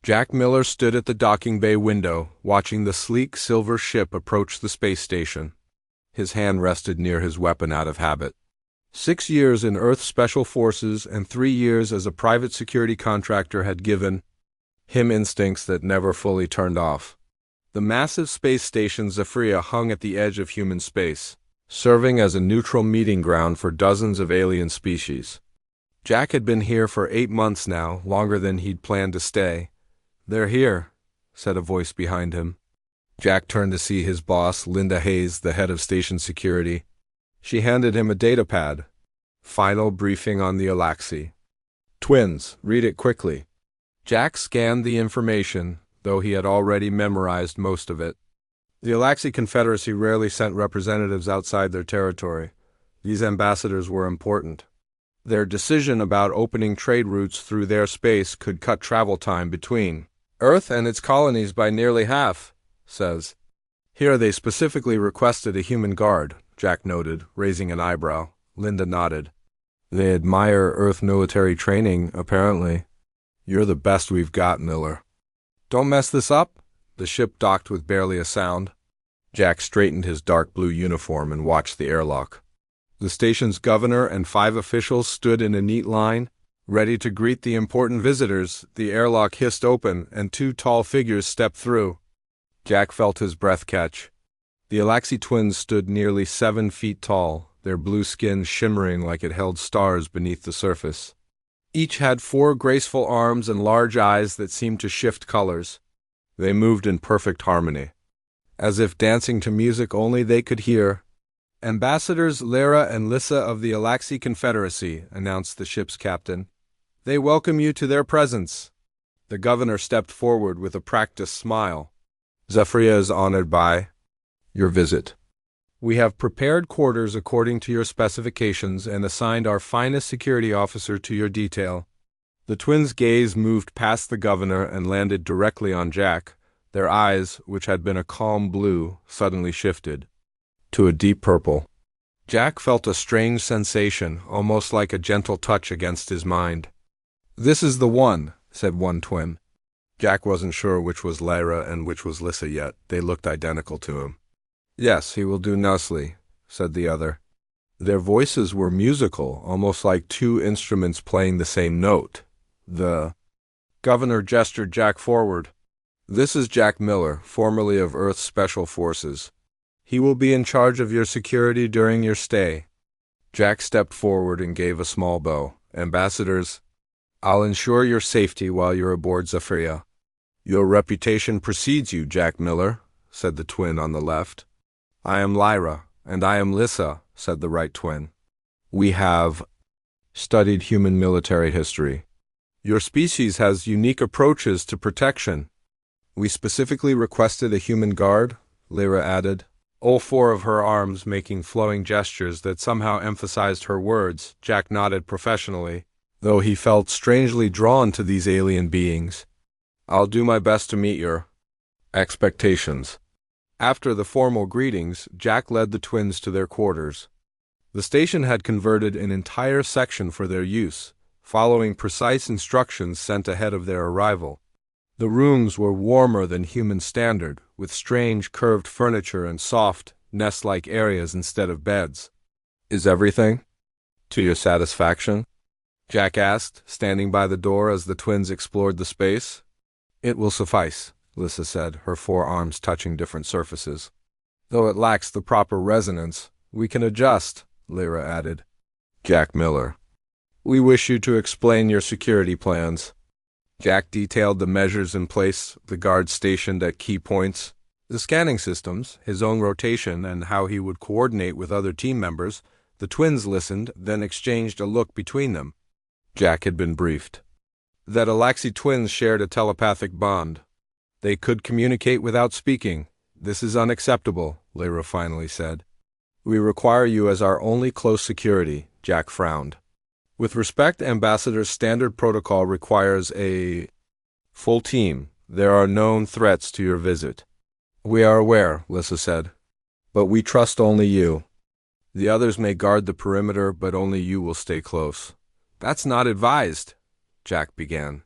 Jack Miller stood at the docking bay window, watching the sleek silver ship approach the space station. His hand rested near his weapon out of habit. 6 years in Earth Special Forces and 3 years as a private security contractor had given him instincts that never fully turned off. The massive space station Zephyria hung at the edge of human space, serving as a neutral meeting ground for dozens of alien species. Jack had been here for 8 months now, longer than he'd planned to stay. "They're here," said a voice behind him. Jack turned to see his boss, Linda Hayes, the head of station security. She handed him a datapad. "Final briefing on the Alaxi. Twins, read it quickly." Jack scanned the information, though he had already memorized most of it. The Alaxi Confederacy rarely sent representatives outside their territory. These ambassadors were important. Their decision about opening trade routes through their space could cut travel time between Earth and its colonies by nearly half, says. Here they specifically requested a human guard, Jack noted, raising an eyebrow. Linda nodded. They admire Earth military training, apparently. You're the best we've got, Miller. Don't mess this up? The ship docked with barely a sound. Jack straightened his dark blue uniform and watched the airlock. The station's governor and 5 officials stood in a neat line, ready to greet the important visitors. The airlock hissed open, and 2 tall figures stepped through. Jack felt his breath catch. The Alaxi twins stood nearly 7 feet tall, their blue skin shimmering like it held stars beneath the surface. Each had 4 graceful arms and large eyes that seemed to shift colors. They moved in perfect harmony, as if dancing to music only they could hear. Ambassadors Lara and Lissa of the Alaxi Confederacy, announced the ship's captain. They welcome you to their presence. The governor stepped forward with a practiced smile. Zephyria is honored by your visit. We have prepared quarters according to your specifications and assigned our finest security officer to your detail. The twins' gaze moved past the governor and landed directly on Jack. Their eyes, which had been a calm blue, suddenly shifted to a deep purple. Jack felt a strange sensation, almost like a gentle touch against his mind. This is the one, said one twin. Jack wasn't sure which was Lyra and which was Lissa yet. They looked identical to him. Yes, he will do nicely, said the other. Their voices were musical, almost like 2 instruments playing the same note. The governor gestured Jack forward. This is Jack Miller, formerly of Earth Special Forces. He will be in charge of your security during your stay. Jack stepped forward and gave a small bow. Ambassadors, I'll ensure your safety while you're aboard Zephyria. Your reputation precedes you, Jack Miller, said the twin on the left. I am Lyra, and I am Lissa, said the right twin. We have studied human military history. Your species has unique approaches to protection. We specifically requested a human guard, Lyra added, all 4 of her arms making flowing gestures that somehow emphasized her words. Jack nodded professionally, though he felt strangely drawn to these alien beings. I'll do my best to meet your expectations. After the formal greetings, Jack led the twins to their quarters. The station had converted an entire section for their use, following precise instructions sent ahead of their arrival. The rooms were warmer than human standard, with strange curved furniture and soft, nest-like areas instead of beds. Is everything to your satisfaction? Jack asked, standing by the door as the twins explored the space. It will suffice, Lissa said, her 4 arms touching different surfaces. Though it lacks the proper resonance, we can adjust, Lyra added. Jack Miller. We wish you to explain your security plans. Jack detailed the measures in place, the guards stationed at key points, the scanning systems, his own rotation, and how he would coordinate with other team members. The twins listened, then exchanged a look between them. Jack had been briefed that Alaxi twins shared a telepathic bond. They could communicate without speaking. This is unacceptable, Lyra finally said. We require you as our only close security, Jack frowned. With respect, Ambassador's standard protocol requires a full team. There are known threats to your visit. We are aware, Lissa said, but we trust only you. The others may guard the perimeter, but only you will stay close. That's not advised, Jack began.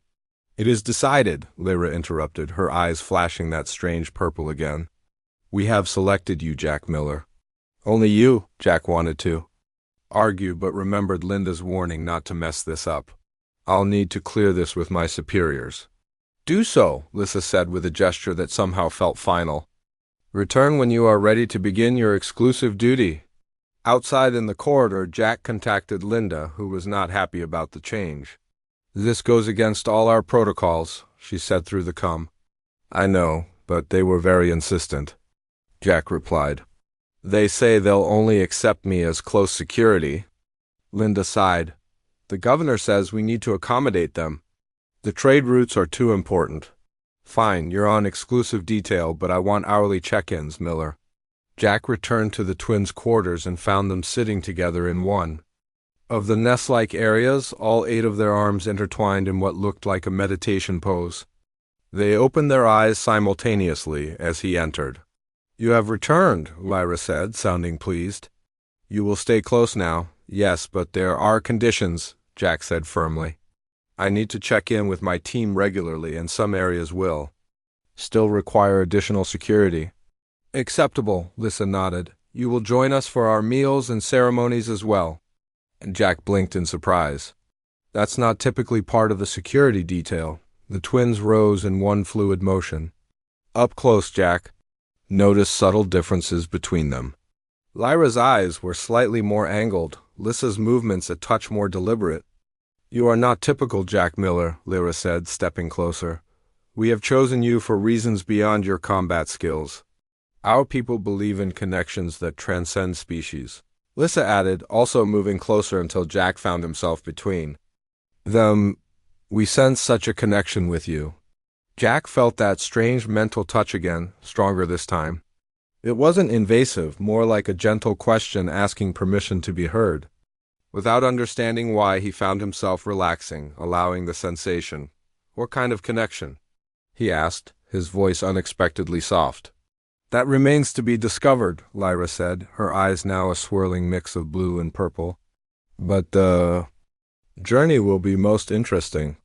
It is decided, Lyra interrupted, her eyes flashing that strange purple again. We have selected you, Jack Miller. Only you, Jack wanted to argue, but remembered Linda's warning not to mess this up. I'll need to clear this with my superiors. Do so, Lyssa said with a gesture that somehow felt final. Return when you are ready to begin your exclusive duty. Outside in the corridor, Jack contacted Linda, who was not happy about the change. This goes against all our protocols, she said through the comm. I know, but they were very insistent, Jack replied. They say they'll only accept me as close security. Linda sighed. The governor says we need to accommodate them. The trade routes are too important. Fine, you're on exclusive detail, but I want hourly check-ins, Miller. Jack returned to the twins' quarters and found them sitting together in one of the nest-like areas, all 8 of their arms intertwined in what looked like a meditation pose. They opened their eyes simultaneously as he entered. You have returned, Lyra said, sounding pleased. You will stay close now. Yes, but there are conditions, Jack said firmly. I need to check in with my team regularly, and some areas will still require additional security. Acceptable, Lyssa nodded. You will join us for our meals and ceremonies as well. And Jack blinked in surprise. That's not typically part of the security detail. The twins rose in one fluid motion. Up close, Jack. Notice subtle differences between them. Lyra's eyes were slightly more angled, Lyssa's movements a touch more deliberate. You are not typical, Jack Miller, Lyra said, stepping closer. We have chosen you for reasons beyond your combat skills. Our people believe in connections that transcend species. Lyssa added, also moving closer until Jack found himself between them. We sense such a connection with you. Jack felt that strange mental touch again, stronger this time. It wasn't invasive, more like a gentle question asking permission to be heard. Without understanding why, he found himself relaxing, allowing the sensation. What kind of connection? He asked, his voice unexpectedly soft. That remains to be discovered, Lyra said, her eyes now a swirling mix of blue and purple. But the journey will be most interesting.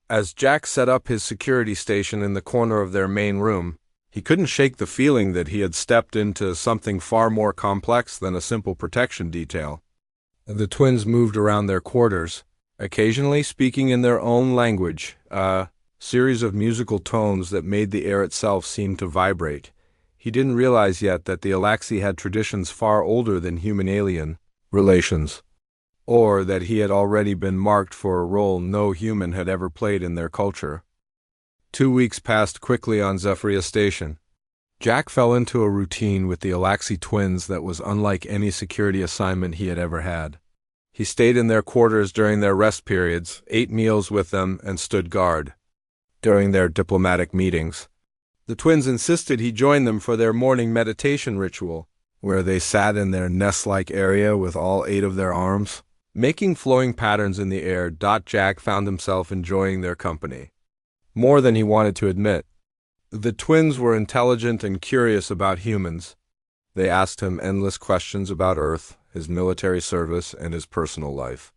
As Jack set up his security station in the corner of their main room, he couldn't shake the feeling that he had stepped into something far more complex than a simple protection detail. The twins moved around their quarters, occasionally speaking in their own language, a series of musical tones that made the air itself seem to vibrate. He didn't realize yet that the Alaxi had traditions far older than human-alien relations, or that he had already been marked for a role no human had ever played in their culture. 2 weeks passed quickly on Zephyria Station. Jack fell into a routine with the Alaxi twins that was unlike any security assignment he had ever had. He stayed in their quarters during their rest periods, ate meals with them, and stood guard during their diplomatic meetings. The twins insisted he join them for their morning meditation ritual, where they sat in their nest-like area with all 8 of their arms, making flowing patterns in the air. Jack found himself enjoying their company more than he wanted to admit. The twins were intelligent and curious about humans. They asked him endless questions about Earth, his military service, and his personal life.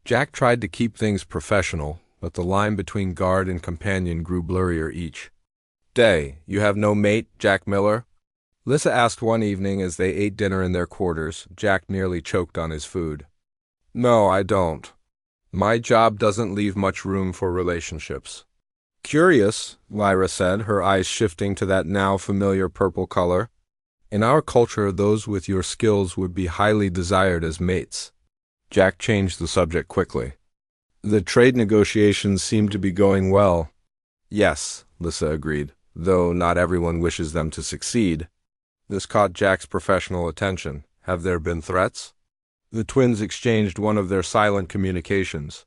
Jack tried to keep things professional, but the line between guard and companion grew blurrier each day. You have no mate, Jack Miller? Lyssa asked one evening as they ate dinner in their quarters. Jack nearly choked on his food. No, I don't. My job doesn't leave much room for relationships. Curious, Lyra said, her eyes shifting to that now familiar purple color. In our culture, those with your skills would be highly desired as mates. Jack changed the subject quickly. The trade negotiations seem to be going well. Yes, Lyssa agreed, though not everyone wishes them to succeed. This caught Jack's professional attention. Have there been threats? The twins exchanged one of their silent communications.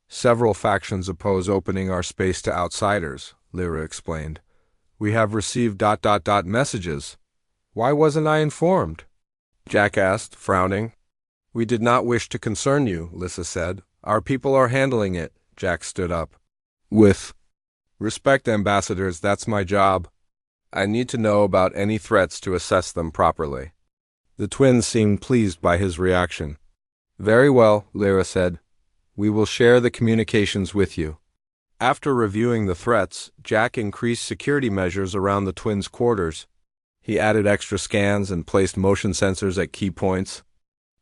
Several factions oppose opening our space to outsiders, Lyra explained. We have received ... messages. Why wasn't I informed? Jack asked, frowning. We did not wish to concern you, Lyssa said. Our people are handling it. Jack stood up. With respect, ambassadors, that's my job. I need to know about any threats to assess them properly. The twins seemed pleased by his reaction. Very well, Lyra said. We will share the communications with you. After reviewing the threats, Jack increased security measures around the twins' quarters. He added extra scans and placed motion sensors at key points.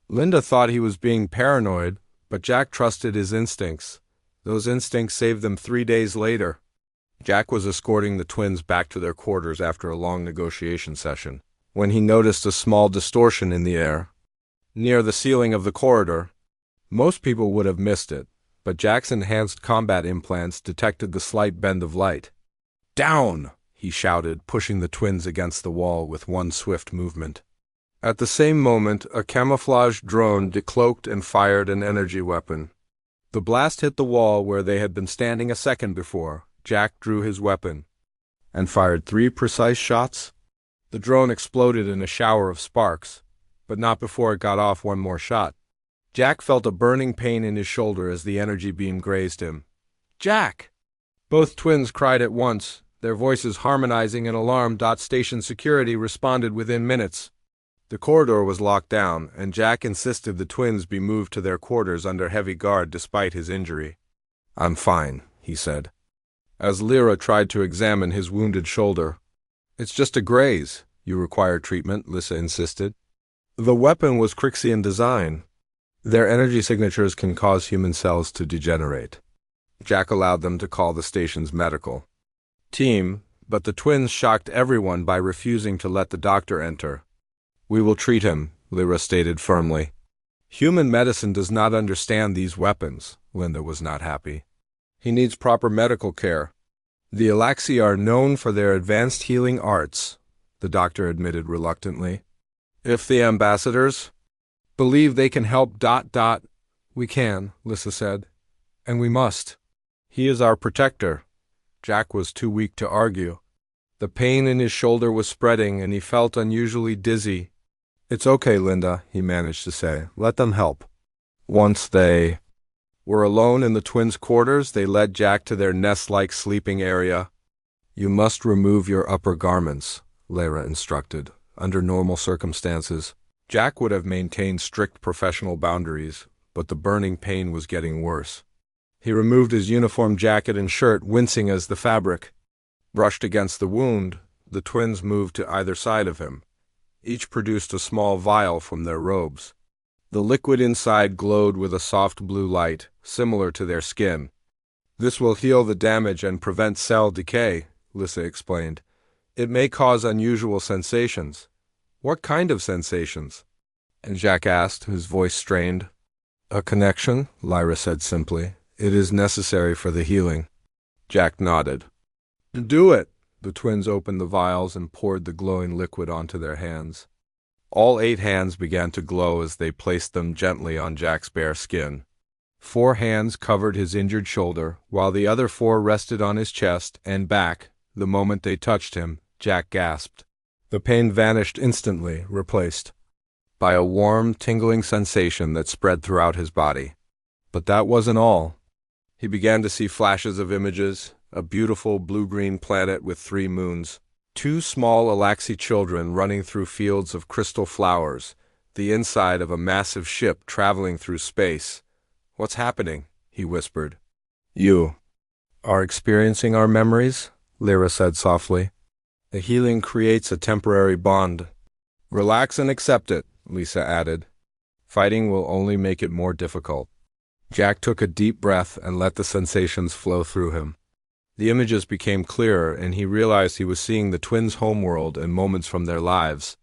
Linda thought he was being paranoid, but Jack trusted his instincts. Those instincts saved them 3 days later. Jack was escorting the twins back to their quarters after a long negotiation session, when he noticed a small distortion in the air, near the ceiling of the corridor. Most people would have missed it, but Jack's enhanced combat implants detected the slight bend of light. "Down!" he shouted, pushing the twins against the wall with one swift movement. At the same moment, a camouflaged drone decloaked and fired an energy weapon. The blast hit the wall where they had been standing a second before. Jack drew his weapon and fired 3 precise shots. The drone exploded in a shower of sparks, but not before it got off one more shot. Jack felt a burning pain in his shoulder as the energy beam grazed him. "Jack!" Both twins cried at once, their voices harmonizing in alarm. Station security responded within minutes. The corridor was locked down, and Jack insisted the twins be moved to their quarters under heavy guard despite his injury. "I'm fine," he said, as Lyra tried to examine his wounded shoulder. "It's just a graze. You require treatment," Lissa insisted. The weapon was Crixian design. Their energy signatures can cause human cells to degenerate. Jack allowed them to call the station's medical team, but the twins shocked everyone by refusing to let the doctor enter. "We will treat him," Lyra stated firmly. "Human medicine does not understand these weapons." Linda was not happy. "He needs proper medical care." "The Alaxi are known for their advanced healing arts," the doctor admitted reluctantly. "If the ambassadors believe they can help... We can," Lissa said. "And we must. He is our protector." Jack was too weak to argue. The pain in his shoulder was spreading, and he felt unusually dizzy. "It's okay, Linda," he managed to say. "Let them help." Once they were alone in the twins' quarters, they led Jack to their nest-like sleeping area. "You must remove your upper garments," Lyra instructed. Under normal circumstances, Jack would have maintained strict professional boundaries, but the burning pain was getting worse. He removed his uniform jacket and shirt, wincing as the fabric brushed against the wound. The twins moved to either side of him. Each produced a small vial from their robes. The liquid inside glowed with a soft blue light, similar to their skin. "This will heal the damage and prevent cell decay," Lissa explained. "It may cause unusual sensations." "What kind of sensations?" and Jack asked, his voice strained. "A connection," Lyra said simply. "It is necessary for the healing." Jack nodded. "Do it!" The twins opened the vials and poured the glowing liquid onto their hands. All 8 hands began to glow as they placed them gently on Jack's bare skin. 4 hands covered his injured shoulder, while the other 4 rested on his chest and back. The moment they touched him, Jack gasped. The pain vanished instantly, replaced by a warm, tingling sensation that spread throughout his body. But that wasn't all. He began to see flashes of images: a beautiful blue-green planet with 3 moons, 2 small Alaxi children running through fields of crystal flowers, the inside of a massive ship traveling through space. "What's happening?" he whispered. "You are experiencing our memories," Lyra said softly. "The healing creates a temporary bond. Relax and accept it," Lisa added. "Fighting will only make it more difficult." Jack took a deep breath and let the sensations flow through him. The images became clearer, and he realized he was seeing the twins' homeworld and moments from their lives.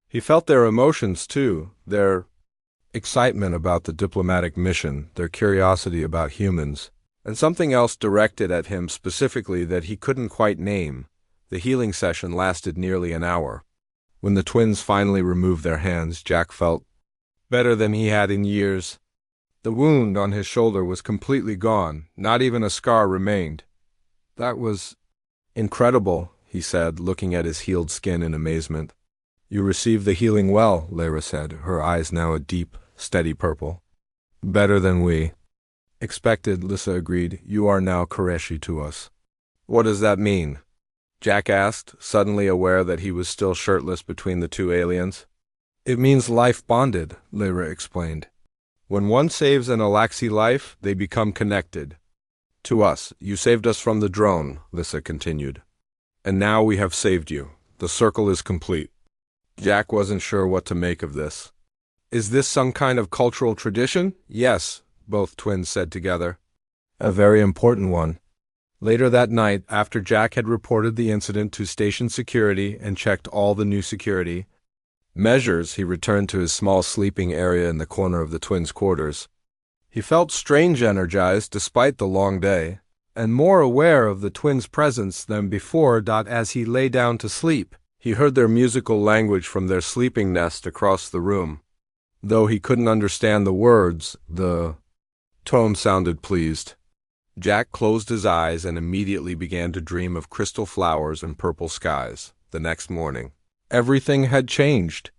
He felt their emotions, too, their excitement about the diplomatic mission, their curiosity about humans, and something else directed at him specifically that he couldn't quite name. The healing session lasted nearly an hour. When the twins finally removed their hands, Jack felt better than he had in years. The wound on his shoulder was completely gone. Not even a scar remained. "That was incredible," he said, looking at his healed skin in amazement. "You received the healing well," Lyra said, her eyes now a deep, steady purple. "Better than we expected," Lissa agreed. "You are now Koreshi to us." "What does that mean?" Jack asked, suddenly aware that he was still shirtless between the 2 aliens. "It means life bonded," Lyra explained. "When one saves an Alaxi life, they become connected To us, you saved us from the drone, Lissa continued. And now we have saved you. The circle is complete. Jack wasn't sure what to make of this. Is this some kind of cultural tradition? Yes, both twins said together. A very important one. Later that night, after Jack had reported the incident to station security and checked all the new security measures, he returned to his small sleeping area in the corner of the twins' quarters. He felt strange energized despite the long day, and more aware of the twins' presence than before. As he lay down to sleep, he heard their musical language from their sleeping nest across the room. Though he couldn't understand the words, the tone sounded pleased. Jack closed his eyes and immediately began to dream of crystal flowers and purple skies. The next morning, everything had changed.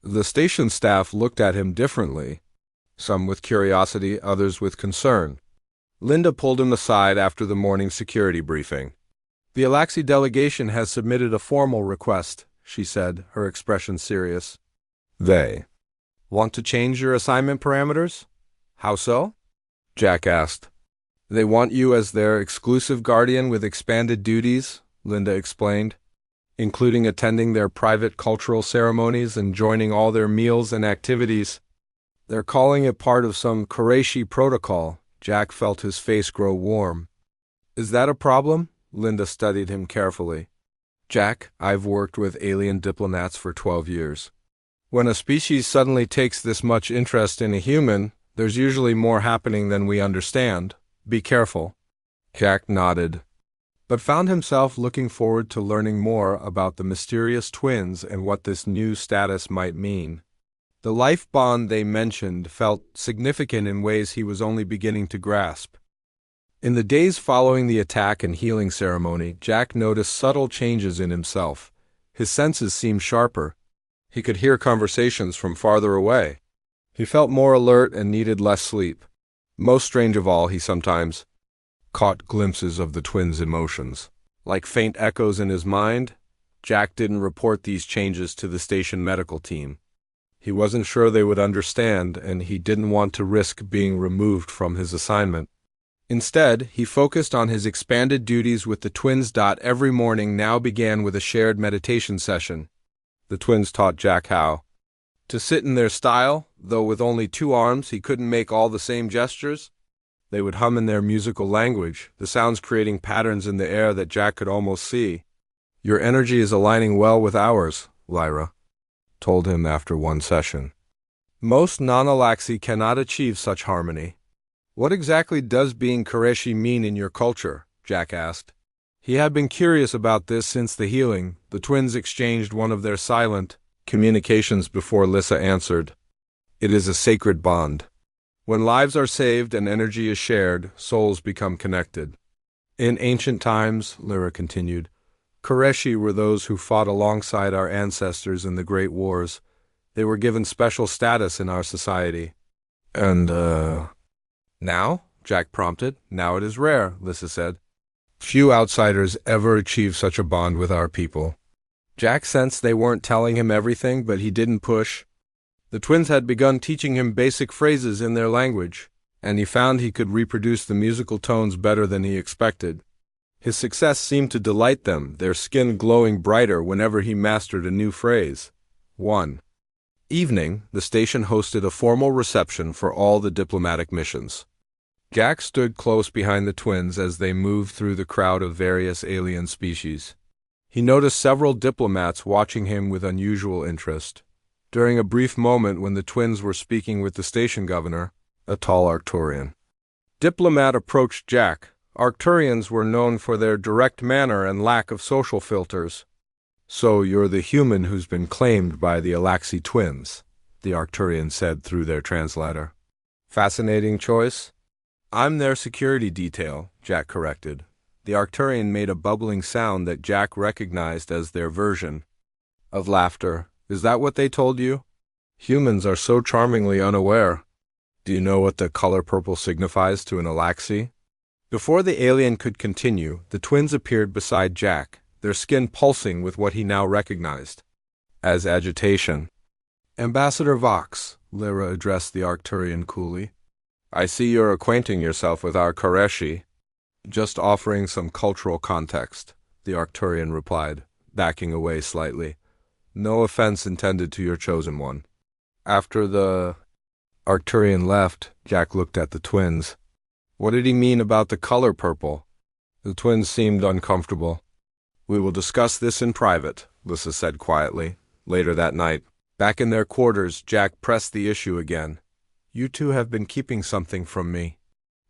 The station staff looked at him differently, some with curiosity, others with concern. Linda pulled him aside after the morning security briefing. The Alaxi delegation has submitted a formal request, she said, her expression serious. They want to change your assignment parameters? How so? Jack asked. They want you as their exclusive guardian with expanded duties, Linda explained, including attending their private cultural ceremonies and joining all their meals and activities. They're calling it part of some Qurayshi protocol. Jack felt his face grow warm. Is that a problem? Linda studied him carefully. Jack, I've worked with alien diplomats for 12 years. When a species suddenly takes this much interest in a human, there's usually more happening than we understand. Be careful. Jack nodded, but found himself looking forward to learning more about the mysterious twins and what this new status might mean. The life bond they mentioned felt significant in ways he was only beginning to grasp. In the days following the attack and healing ceremony, Jack noticed subtle changes in himself. His senses seemed sharper. He could hear conversations from farther away. He felt more alert and needed less sleep. Most strange of all, he sometimes caught glimpses of the twins' emotions. Like faint echoes in his mind, Jack didn't report these changes to the station medical team. He wasn't sure they would understand, and he didn't want to risk being removed from his assignment. Instead, he focused on his expanded duties with the twins. Every morning now began with a shared meditation session. The twins taught Jack how to sit in their style, though with only 2 arms he couldn't make all the same gestures. They would hum in their musical language, the sounds creating patterns in the air that Jack could almost see. Your energy is aligning well with ours, Lyra told him after one session. Most non-Alaxi cannot achieve such harmony. What exactly does being Qurayshi mean in your culture? Jack asked. He had been curious about this since the healing. The twins exchanged one of their silent communications before Lissa answered. It is a sacred bond. When lives are saved and energy is shared, souls become connected. In ancient times, Lyra continued, Qurayshi were those who fought alongside our ancestors in the great wars. They were given special status in our society. And, Now? Jack prompted. Now it is rare, Lissa said. Few outsiders ever achieve such a bond with our people. Jack sensed they weren't telling him everything, but he didn't push. The twins had begun teaching him basic phrases in their language, and he found he could reproduce the musical tones better than he expected. His success seemed to delight them, their skin glowing brighter whenever he mastered a new phrase. One evening, the station hosted a formal reception for all the diplomatic missions. Jack stood close behind the twins as they moved through the crowd of various alien species. He noticed several diplomats watching him with unusual interest. During a brief moment when the twins were speaking with the station governor, a tall Arcturian diplomat approached Jack. Arcturians were known for their direct manner and lack of social filters. So you're the human who's been claimed by the Alaxi twins, the Arcturian said through their translator. Fascinating choice. I'm their security detail, Jack corrected. The Arcturian made a bubbling sound that Jack recognized as their version of laughter. Is that what they told you? Humans are so charmingly unaware. Do you know what the color purple signifies to an Alaxi? Before the alien could continue, the twins appeared beside Jack, their skin pulsing with what he now recognized as agitation. Ambassador Vox, Lyra addressed the Arcturian coolly. I see you're acquainting yourself with our Qurayshi. Just offering some cultural context, the Arcturian replied, backing away slightly. No offense intended to your chosen one. After the Arcturian left, Jack looked at the twins. What did he mean about the color purple? The twins seemed uncomfortable. We will discuss this in private, Lissa said quietly. Later that night, back in their quarters, Jack pressed the issue again. You two have been keeping something from me.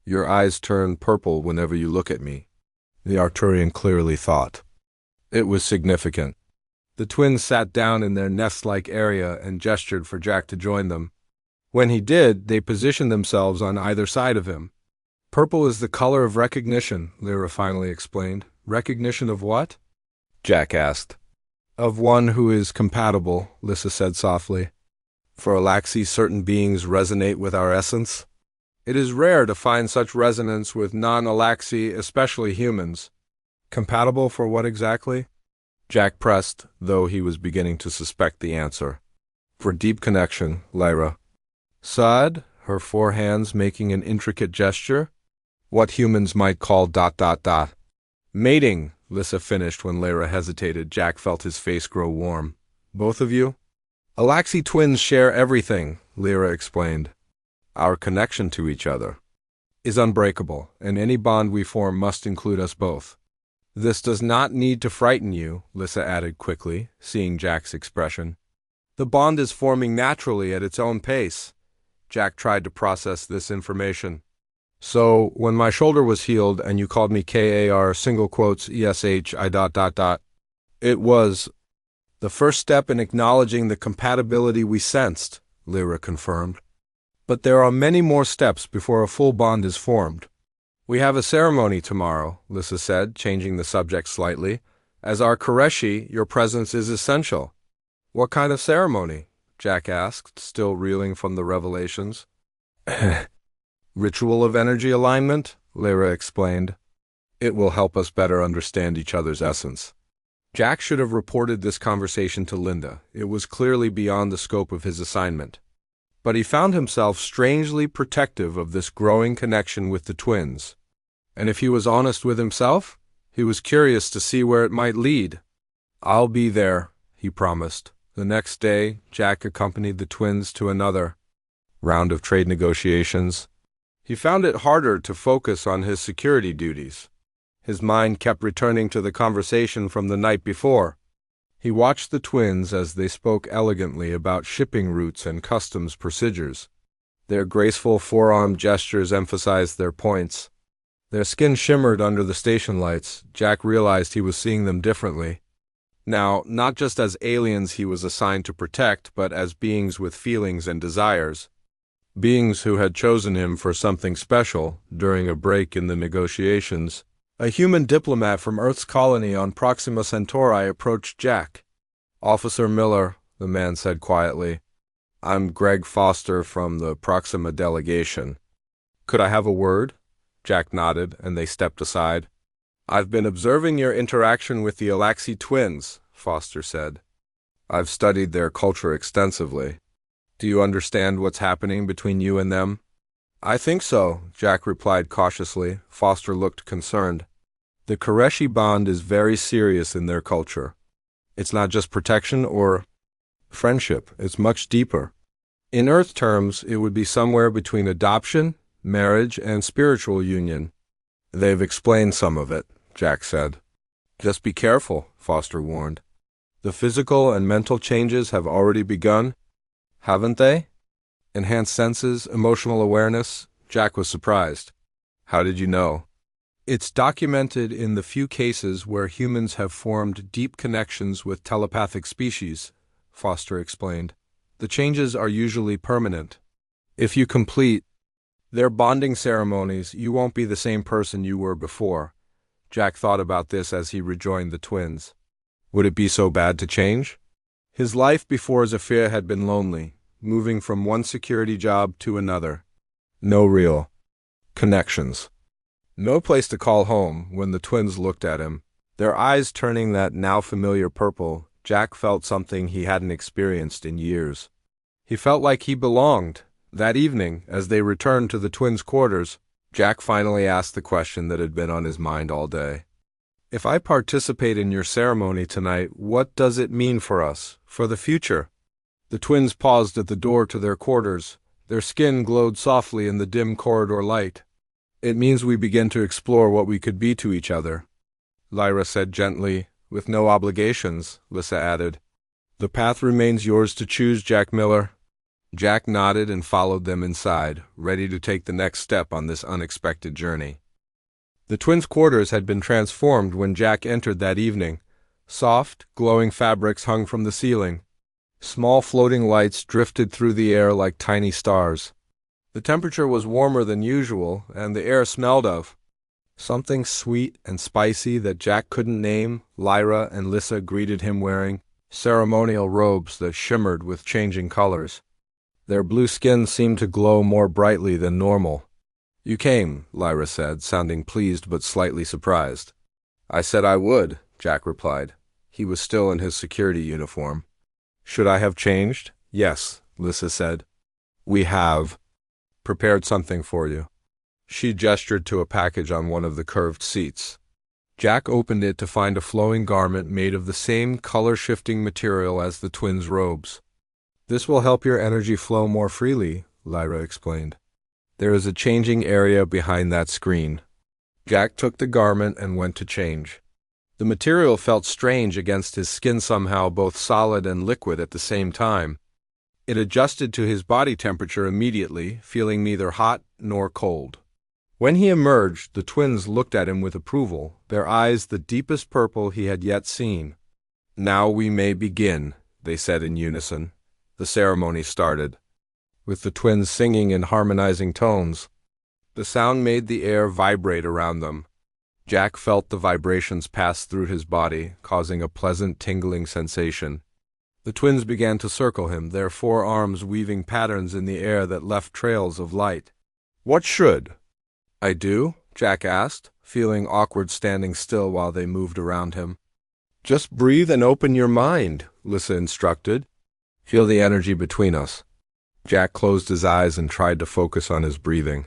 Your eyes turn purple whenever you look at me, the Arcturian clearly thought. It was significant. The twins sat down in their nest-like area and gestured for Jack to join them. When he did, they positioned themselves on either side of him. Purple is the color of recognition, Lyra finally explained. Recognition of what? Jack asked. Of one who is compatible, Lissa said softly. For Alaxi, certain beings resonate with our essence. It is rare to find such resonance with non-Alaxi, especially humans. Compatible for what exactly? Jack pressed, though he was beginning to suspect the answer. For deep connection, Lyra. Saad, her four hands making an intricate gesture. What humans might call ... Mating, Lissa finished when Lyra hesitated. Jack felt his face grow warm. Both of you? Alaxi twins share everything, Lyra explained. Our connection to each other is unbreakable, and any bond we form must include us both. This does not need to frighten you, Lissa added quickly, seeing Jack's expression. The bond is forming naturally at its own pace. Jack tried to process this information. So, when my shoulder was healed and you called me KAR ESH it was the first step in acknowledging the compatibility we sensed, Lyra confirmed. But there are many more steps before a full bond is formed. We have a ceremony tomorrow, Lissa said, changing the subject slightly. As our Koreshi, your presence is essential. What kind of ceremony? Jack asked, still reeling from the revelations. Ritual of energy alignment, Lyra explained. It will help us better understand each other's essence. Jack should have reported this conversation to Linda. It was clearly beyond the scope of his assignment. But he found himself strangely protective of this growing connection with the twins. And if he was honest with himself, he was curious to see where it might lead. I'll be there, he promised. The next day, Jack accompanied the twins to another round of trade negotiations. He found it harder to focus on his security duties. His mind kept returning to the conversation from the night before. He watched the twins as they spoke elegantly about shipping routes and customs procedures. Their graceful forearm gestures emphasized their points. Their skin shimmered under the station lights. Jack realized he was seeing them differently. Now, not just as aliens he was assigned to protect, but as beings with feelings and desires. Beings who had chosen him for something special during a break in the negotiations. A human diplomat from Earth's colony on Proxima Centauri approached Jack. Officer Miller, the man said quietly. I'm Greg Foster from the Proxima delegation. Could I have a word? Jack nodded, and they stepped aside. I've been observing your interaction with the Alaxi twins, Foster said. I've studied their culture extensively. Do you understand what's happening between you and them? I think so, Jack replied cautiously. Foster looked concerned. The Koreshi bond is very serious in their culture. It's not just protection or friendship, it's much deeper. In Earth terms, it would be somewhere between adoption, marriage, and spiritual union. They've explained some of it, Jack said. Just be careful, Foster warned. The physical and mental changes have already begun, haven't they? Enhanced senses, emotional awareness. Jack was surprised. How did you know? It's documented in the few cases where humans have formed deep connections with telepathic species, Foster explained. The changes are usually permanent. If you complete their bonding ceremonies, you won't be the same person you were before. Jack thought about this as he rejoined the twins. Would it be so bad to change? His life before Zephyr had been lonely, moving from one security job to another. No real connections. No place to call home. When the twins looked at him, their eyes turning that now familiar purple, Jack felt something he hadn't experienced in years. He felt like he belonged. That evening, as they returned to the twins' quarters, Jack finally asked the question that had been on his mind all day. If I participate in your ceremony tonight, what does it mean for us, for the future? The twins paused at the door to their quarters. Their skin glowed softly in the dim corridor light. It means we begin to explore what we could be to each other, Lyra said gently. With no obligations, Lissa added. The path remains yours to choose, Jack Miller. Jack nodded and followed them inside, ready to take the next step on this unexpected journey. The twins' quarters had been transformed when Jack entered that evening. Soft, glowing fabrics hung from the ceiling. Small floating lights drifted through the air like tiny stars. The temperature was warmer than usual, and the air smelled of something sweet and spicy that Jack couldn't name. Lyra and Lissa greeted him wearing ceremonial robes that shimmered with changing colors. Their blue skin seemed to glow more brightly than normal. You came, Lyra said, sounding pleased but slightly surprised. I said I would, Jack replied. He was still in his security uniform. Should I have changed? Yes, Lissa said. We have prepared something for you. She gestured to a package on one of the curved seats. Jack opened it to find a flowing garment made of the same color-shifting material as the twins' robes. This will help your energy flow more freely, Lyra explained. There is a changing area behind that screen. Jack took the garment and went to change. The material felt strange against his skin, somehow both solid and liquid at the same time. It adjusted to his body temperature immediately, feeling neither hot nor cold. When he emerged, the twins looked at him with approval, their eyes the deepest purple he had yet seen. Now we may begin, they said in unison. The ceremony started, with the twins singing in harmonizing tones. The sound made the air vibrate around them. Jack felt the vibrations pass through his body, causing a pleasant tingling sensation. The twins began to circle him, their forearms weaving patterns in the air that left trails of light. What should I do? Jack asked, feeling awkward standing still while they moved around him. Just breathe and open your mind, Lissa instructed. Feel the energy between us. Jack closed his eyes and tried to focus on his breathing.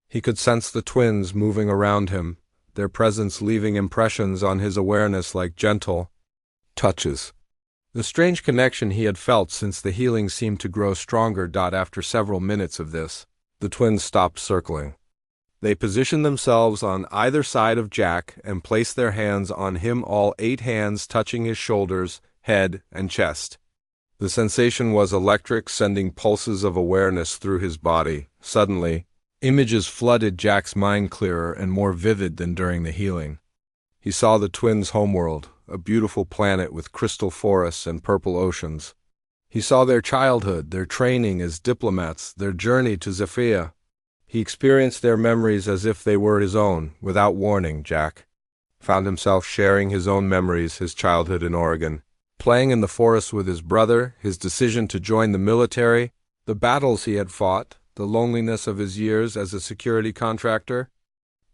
He could sense the twins moving around him, their presence leaving impressions on his awareness like gentle touches. The strange connection he had felt since the healing seemed to grow stronger. After several minutes of this, the twins stopped circling. They positioned themselves on either side of Jack and placed their hands on him, all 8 hands touching his shoulders, head, and chest. The sensation was electric, sending pulses of awareness through his body. Suddenly, images flooded Jack's mind, clearer and more vivid than during the healing. He saw the twins' homeworld, a beautiful planet with crystal forests and purple oceans. He saw their childhood, their training as diplomats, their journey to Zephyr. He experienced their memories as if they were his own. Without warning, Jack found himself sharing his own memories, his childhood in Oregon, playing in the forest with his brother, his decision to join the military, the battles he had fought, the loneliness of his years as a security contractor.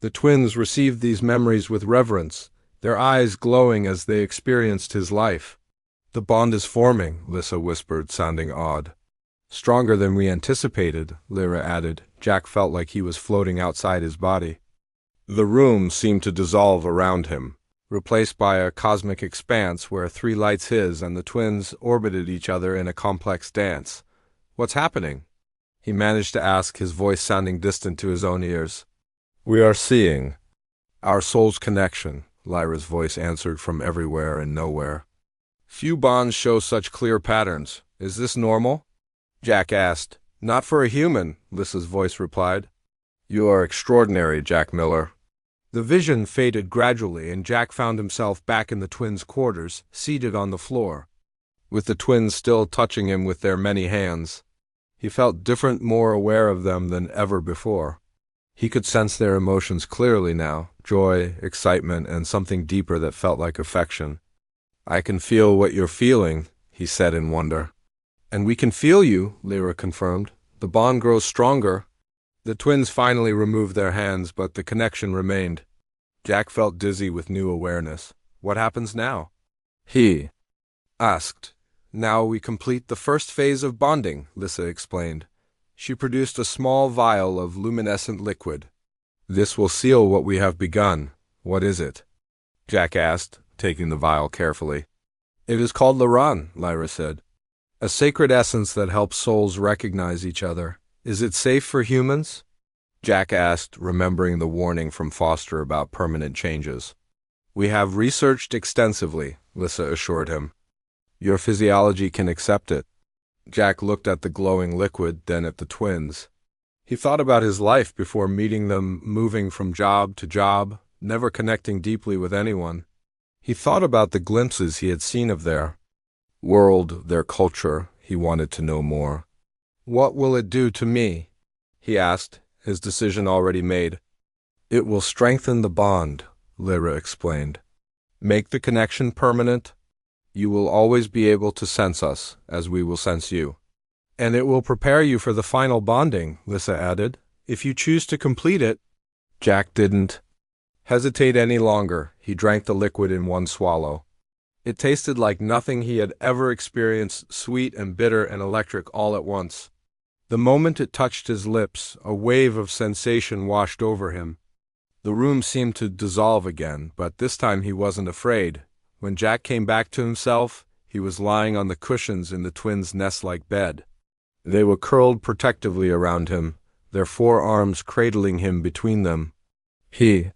The twins received these memories with reverence, their eyes glowing as they experienced his life. The bond is forming, Lissa whispered, sounding awed. Stronger than we anticipated, Lyra added. Jack felt like he was floating outside his body. The room seemed to dissolve around him, replaced by a cosmic expanse where 3 lights his and the twins orbited each other in a complex dance. What's happening? He managed to ask, his voice sounding distant to his own ears. We are seeing our soul's connection, Lyra's voice answered from everywhere and nowhere. Few bonds show such clear patterns. Is this normal? Jack asked. Not for a human, Lissa's voice replied. You are extraordinary, Jack Miller. The vision faded gradually, and Jack found himself back in the twins' quarters, seated on the floor, with the twins still touching him with their many hands. He felt different, more aware of them than ever before. He could sense their emotions clearly now, joy, excitement, and something deeper that felt like affection. I can feel what you're feeling, he said in wonder. And we can feel you, Lyra confirmed. The bond grows stronger. The twins finally removed their hands, but the connection remained. Jack felt dizzy with new awareness. What happens now? He asked. Now we complete the first phase of bonding, Lissa explained. She produced a small vial of luminescent liquid. This will seal what we have begun. What is it? Jack asked, taking the vial carefully. It is called Laran, Lyra said. A sacred essence that helps souls recognize each other. Is it safe for humans? Jack asked, remembering the warning from Foster about permanent changes. We have researched extensively, Lissa assured him. Your physiology can accept it. Jack looked at the glowing liquid, then at the twins. He thought about his life before meeting them, moving from job to job, never connecting deeply with anyone. He thought about the glimpses he had seen of their world, their culture. He wanted to know more. What will it do to me? He asked, his decision already made. It will strengthen the bond, Lyra explained. Make the connection permanent. You will always be able to sense us, as we will sense you. And it will prepare you for the final bonding, Lissa added, if you choose to complete it. Jack didn't hesitate any longer. He drank the liquid in one swallow. It tasted like nothing he had ever experienced, sweet and bitter and electric all at once. The moment it touched his lips, a wave of sensation washed over him. The room seemed to dissolve again, but this time he wasn't afraid. When Jack came back to himself, he was lying on the cushions in the twins' nest-like bed. They were curled protectively around him, their forearms cradling him between them. He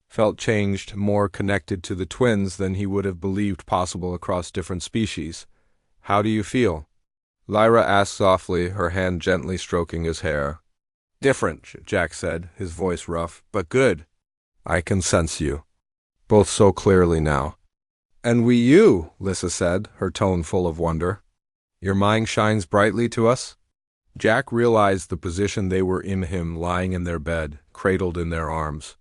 felt changed, more connected to the twins than he would have believed possible across different species. How do you feel? Lyra asked softly, her hand gently stroking his hair. Different, Jack said, his voice rough, but good. I can sense you. Both so clearly now. And you, Lissa said, her tone full of wonder. Your mind shines brightly to us? Jack realized the position they were in, him lying in their bed, cradled in their arms.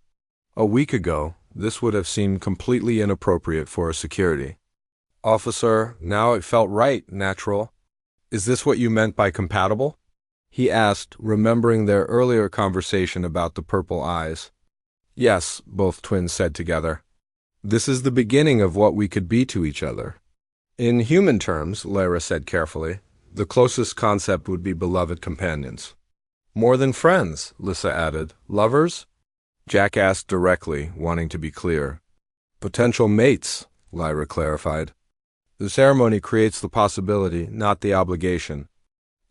A week ago, this would have seemed completely inappropriate for a security officer. Now it felt right, natural. Is this what you meant by compatible? He asked, remembering their earlier conversation about the purple eyes. Yes, both twins said together. This is the beginning of what we could be to each other. In human terms, Lyra said carefully, the closest concept would be beloved companions. More than friends, Lissa added. Lovers? Jack asked directly, wanting to be clear. Potential mates, Lyra clarified. The ceremony creates the possibility, not the obligation.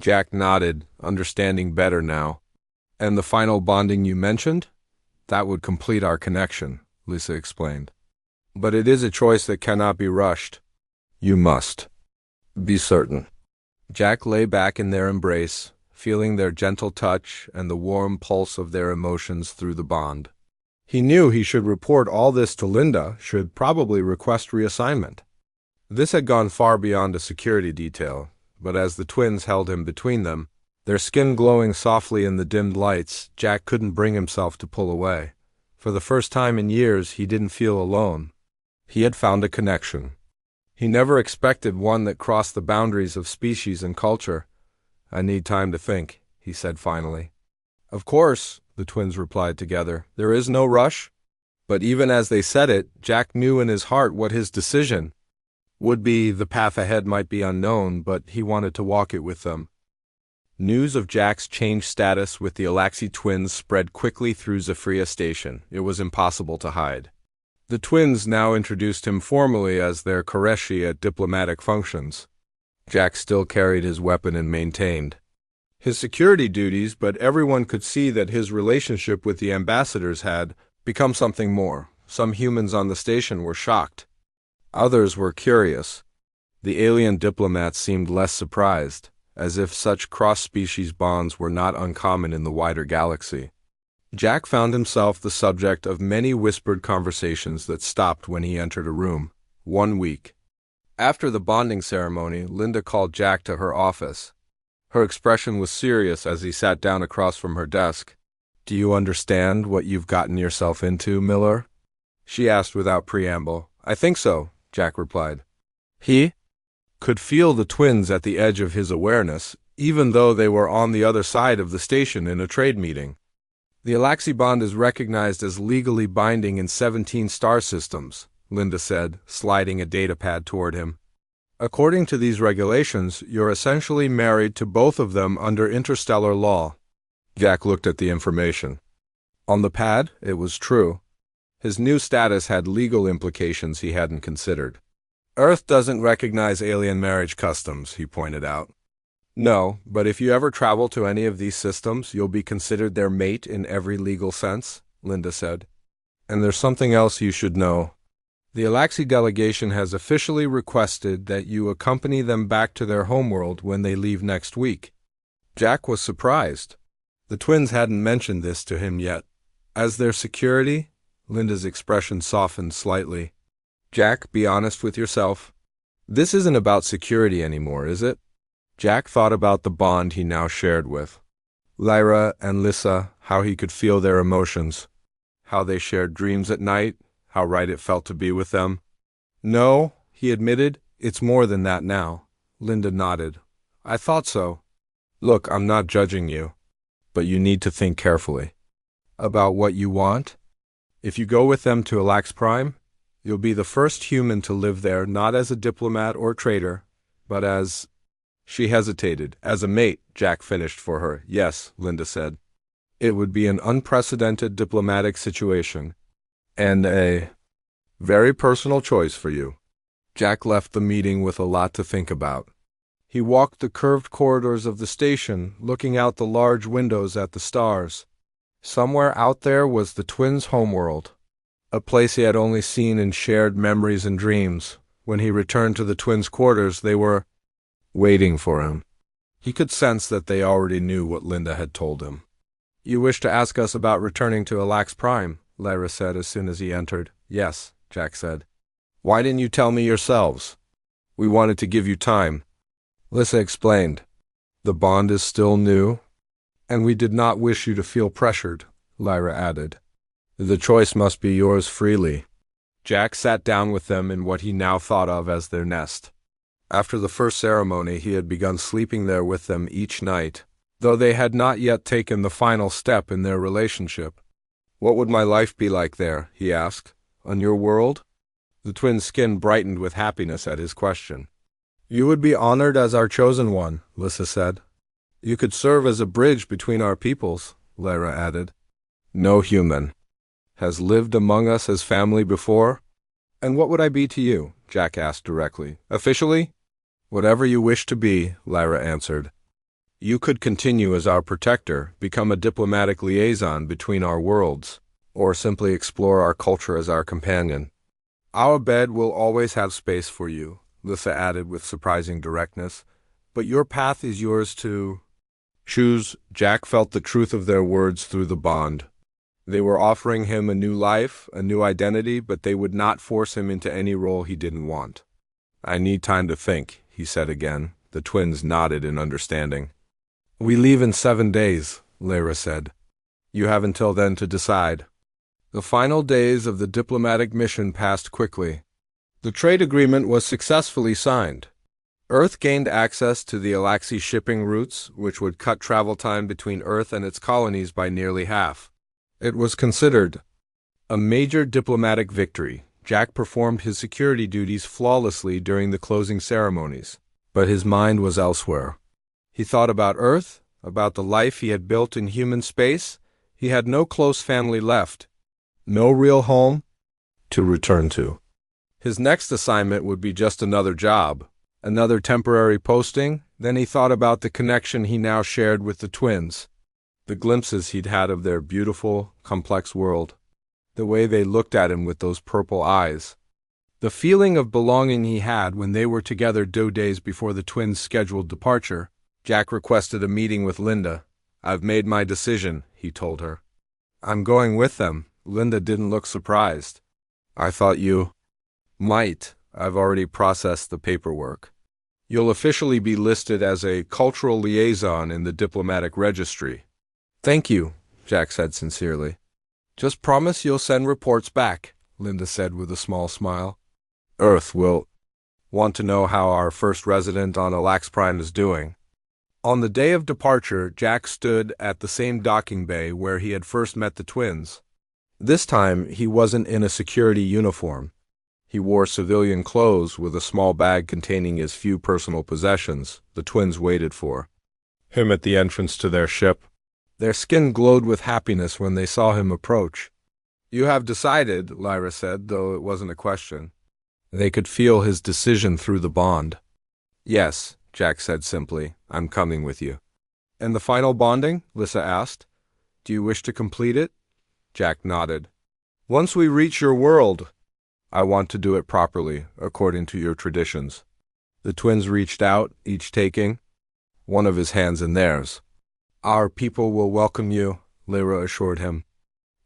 Jack nodded, understanding better now. And the final bonding you mentioned? That would complete our connection, Lissa explained. But it is a choice that cannot be rushed. You must be certain. Jack lay back in their embrace, feeling their gentle touch and the warm pulse of their emotions through the bond. He knew he should report all this to Linda, should probably request reassignment. This had gone far beyond a security detail, but as the twins held him between them, their skin glowing softly in the dimmed lights, Jack couldn't bring himself to pull away. For the first time in years, he didn't feel alone. He had found a connection. He never expected one that crossed the boundaries of species and culture. I need time to think, he said finally. Of course, the twins replied together. There is no rush. But even as they said it, Jack knew in his heart what his decision would be. The path ahead might be unknown, but he wanted to walk it with them. News of Jack's changed status with the Alaxi twins spread quickly through Zephyria Station. It was impossible to hide. The twins now introduced him formally as their Koreshi at diplomatic functions. Jack still carried his weapon and maintained his security duties, but everyone could see that his relationship with the ambassadors had become something more. Some humans on the station were shocked. Others were curious. The alien diplomats seemed less surprised, as if such cross-species bonds were not uncommon in the wider galaxy. Jack found himself the subject of many whispered conversations that stopped when he entered a room. 1 week. After the bonding ceremony, Linda called Jack to her office. Her expression was serious as he sat down across from her desk. Do you understand what you've gotten yourself into, Miller? She asked without preamble. I think so, Jack replied. He could feel the twins at the edge of his awareness, even though they were on the other side of the station in a trade meeting. The Alaxi bond is recognized as legally binding in 17 star systems, Linda said, sliding a datapad toward him. According to these regulations, you're essentially married to both of them under interstellar law. Jack looked at the information. On the pad, it was true. His new status had legal implications he hadn't considered. Earth doesn't recognize alien marriage customs, he pointed out. No, but if you ever travel to any of these systems, you'll be considered their mate in every legal sense, Linda said. And there's something else you should know. The Alaxi delegation has officially requested that you accompany them back to their homeworld when they leave next week. Jack was surprised. The twins hadn't mentioned this to him yet. As their security, Linda's expression softened slightly. Jack, be honest with yourself. This isn't about security anymore, is it? Jack thought about the bond he now shared with Lyra and Lissa, how he could feel their emotions, how they shared dreams at night, how right it felt to be with them. No, he admitted, it's more than that now. Linda nodded. I thought so. Look, I'm not judging you, but you need to think carefully. About what you want? If you go with them to Alax Prime, you'll be the first human to live there not as a diplomat or trader, but as... She hesitated. As a mate, Jack finished for her. Yes, Linda said. It would be an unprecedented diplomatic situation, and a very personal choice for you. Jack left the meeting with a lot to think about. He walked the curved corridors of the station, looking out the large windows at the stars. Somewhere out there was the twins' homeworld, a place he had only seen in shared memories and dreams. When he returned to the twins' quarters, they were waiting for him. He could sense that they already knew what Linda had told him. You wish to ask us about returning to Alax Prime, Lyra said as soon as he entered. Yes, Jack said. Why didn't you tell me yourselves? We wanted to give you time. Lissa explained. The bond is still new, and we did not wish you to feel pressured, Lyra added. The choice must be yours freely. Jack sat down with them in what he now thought of as their nest. After the first ceremony, he had begun sleeping there with them each night, though they had not yet taken the final step in their relationship. What would my life be like there, he asked, on your world? The twins' skin brightened with happiness at his question. You would be honored as our chosen one, Lissa said. You could serve as a bridge between our peoples, Lyra added. No human has lived among us as family before. And what would I be to you? Jack asked directly. Officially? Whatever you wish to be, Lyra answered. You could continue as our protector, become a diplomatic liaison between our worlds, or simply explore our culture as our companion. Our bed will always have space for you, Lissa added with surprising directness, but your path is yours to choose. Jack felt the truth of their words through the bond. They were offering him a new life, a new identity, but they would not force him into any role he didn't want. I need time to think, he said again. The twins nodded in understanding. We leave in 7 days, Lyra said. You have until then to decide. The final days of the diplomatic mission passed quickly. The trade agreement was successfully signed. Earth gained access to the Alaxi shipping routes, which would cut travel time between Earth and its colonies by nearly half. It was considered a major diplomatic victory. Jack performed his security duties flawlessly during the closing ceremonies, but his mind was elsewhere. He thought about Earth, about the life he had built in human space. He had no close family left, no real home to return to. His next assignment would be just another job, another temporary posting. Then he thought about the connection he now shared with the twins, the glimpses he'd had of their beautiful, complex world, the way they looked at him with those purple eyes, the feeling of belonging he had when they were together 2 days before the twins' scheduled departure. Jack requested a meeting with Linda. I've made my decision, he told her. I'm going with them. Linda didn't look surprised. I thought you might. I've already processed the paperwork. You'll officially be listed as a cultural liaison in the diplomatic registry. Thank you, Jack said sincerely. Just promise you'll send reports back, Linda said with a small smile. Earth will want to know how our first resident on Alax Prime is doing. On the day of departure, Jack stood at the same docking bay where he had first met the twins. This time, he wasn't in a security uniform. He wore civilian clothes with a small bag containing his few personal possessions. The twins waited for him at the entrance to their ship. Their skin glowed with happiness when they saw him approach. "You have decided," Lyra said, though it wasn't a question. They could feel his decision through the bond. "Yes," Jack said simply. "I'm coming with you." "And the final bonding?" Lissa asked. "Do you wish to complete it?" Jack nodded. "Once we reach your world, I want to do it properly, according to your traditions." The twins reached out, each taking one of his hands in theirs. "Our people will welcome you," Lyra assured him.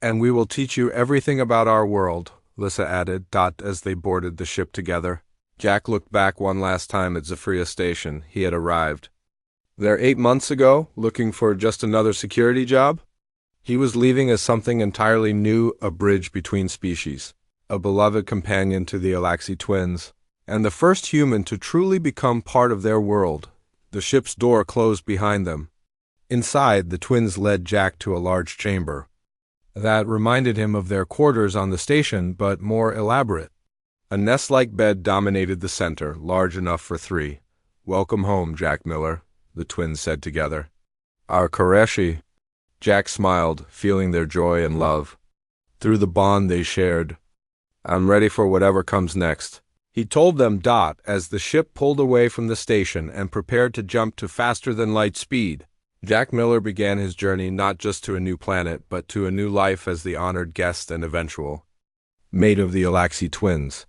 "And we will teach you everything about our world," Lissa added, as they boarded the ship together. Jack looked back one last time at Zephyria Station. He had arrived there 8 months ago, looking for just another security job. He was leaving as something entirely new, a bridge between species, a beloved companion to the Alaxi twins, and the first human to truly become part of their world. The ship's door closed behind them. Inside, the twins led Jack to a large chamber that reminded him of their quarters on the station, but more elaborate. A nest-like bed dominated the center, large enough for 3. "Welcome home, Jack Miller," the twins said together. "Our Koreshi." Jack smiled, feeling their joy and love through the bond they shared. "I'm ready for whatever comes next," he told them, as the ship pulled away from the station and prepared to jump to faster-than-light speed. Jack Miller began his journey not just to a new planet, but to a new life as the honored guest and eventual mate of the Alaxi twins.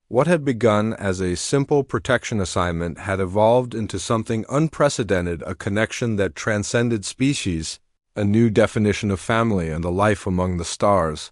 What had begun as a simple protection assignment had evolved into something unprecedented, a connection that transcended species, a new definition of family and a life among the stars.